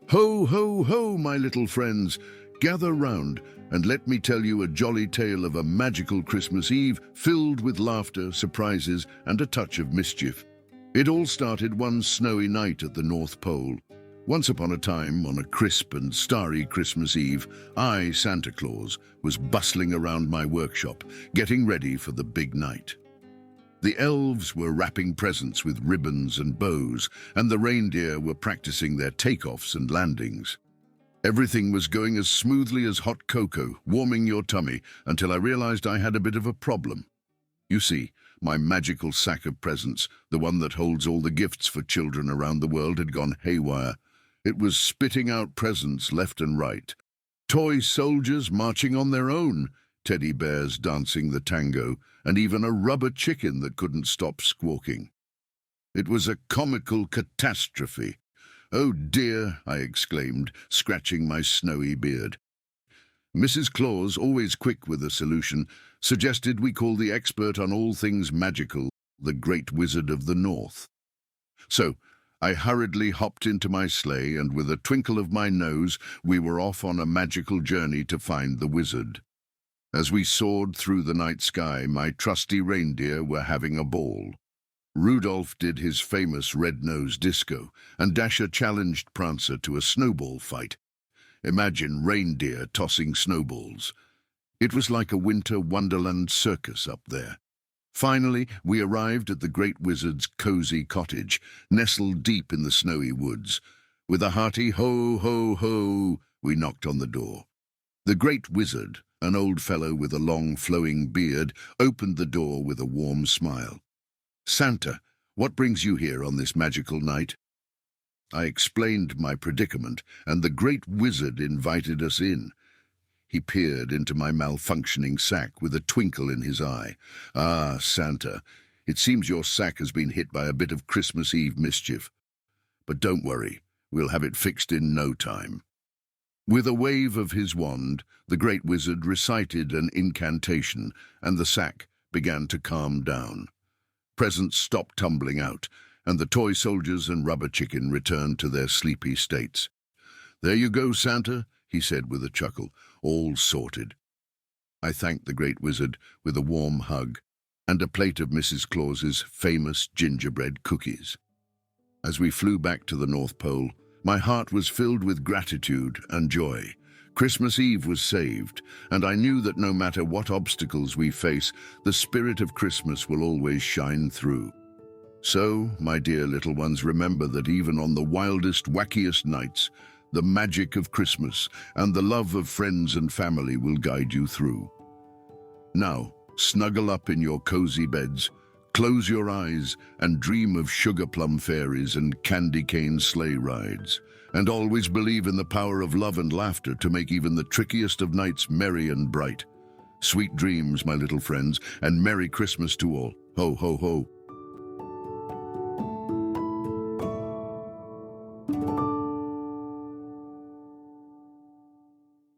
Ho, ho, ho, my little friends! Gather round, and let me tell you a jolly tale of a magical Christmas Eve filled with laughter, surprises, and a touch of mischief. It all started one snowy night at the North Pole. Once upon a time, on a crisp and starry Christmas Eve, I, Santa Claus, was bustling around my workshop, getting ready for the big night. The elves were wrapping presents with ribbons and bows, and the reindeer were practicing their takeoffs and landings. Everything was going as smoothly as hot cocoa, warming your tummy, until I realized I had a bit of a problem. You see, my magical sack of presents, the one that holds all the gifts for children around the world, had gone haywire. It was spitting out presents left and right. Toy soldiers marching on their own, teddy bears dancing the tango, and even a rubber chicken that couldn't stop squawking. It was a comical catastrophe. "Oh dear," I exclaimed, scratching my snowy beard. Mrs. Claus, always quick with a solution, suggested we call the expert on all things magical the Great Wizard of the North. So I hurriedly hopped into my sleigh, and with a twinkle of my nose, we were off on a magical journey to find the wizard. As we soared through the night sky, my trusty reindeer were having a ball. Rudolph did his famous red-nosed disco, and Dasher challenged Prancer to a snowball fight. Imagine reindeer tossing snowballs. It was like a winter wonderland circus up there. Finally, we arrived at the Great Wizard's cozy cottage, nestled deep in the snowy woods. With a hearty ho, ho, ho, we knocked on the door. The Great Wizard, an old fellow with a long flowing beard, opened the door with a warm smile. "Santa, what brings you here on this magical night?" I explained my predicament, and the Great Wizard invited us in. He peered into my malfunctioning sack with a twinkle in his eye. "Ah, Santa, it seems your sack has been hit by a bit of Christmas Eve mischief. But don't worry, we'll have it fixed in no time." With a wave of his wand, the Great Wizard recited an incantation, and the sack began to calm down. Presents stopped tumbling out, and the toy soldiers and rubber chicken returned to their sleepy states. "There you go, Santa," he said with a chuckle, "all sorted." I thanked the Great Wizard with a warm hug and a plate of Mrs. Claus's famous gingerbread cookies. As we flew back to the North Pole, my heart was filled with gratitude and joy. Christmas Eve was saved, and I knew that no matter what obstacles we face, the spirit of Christmas will always shine through. So, my dear little ones, remember that even on the wildest, wackiest nights, the magic of Christmas and the love of friends and family will guide you through. Now, snuggle up in your cozy beds, close your eyes, and dream of sugar plum fairies and candy cane sleigh rides. And always believe in the power of love and laughter to make even the trickiest of nights merry and bright. Sweet dreams, my little friends, and Merry Christmas to all. Ho, ho, ho.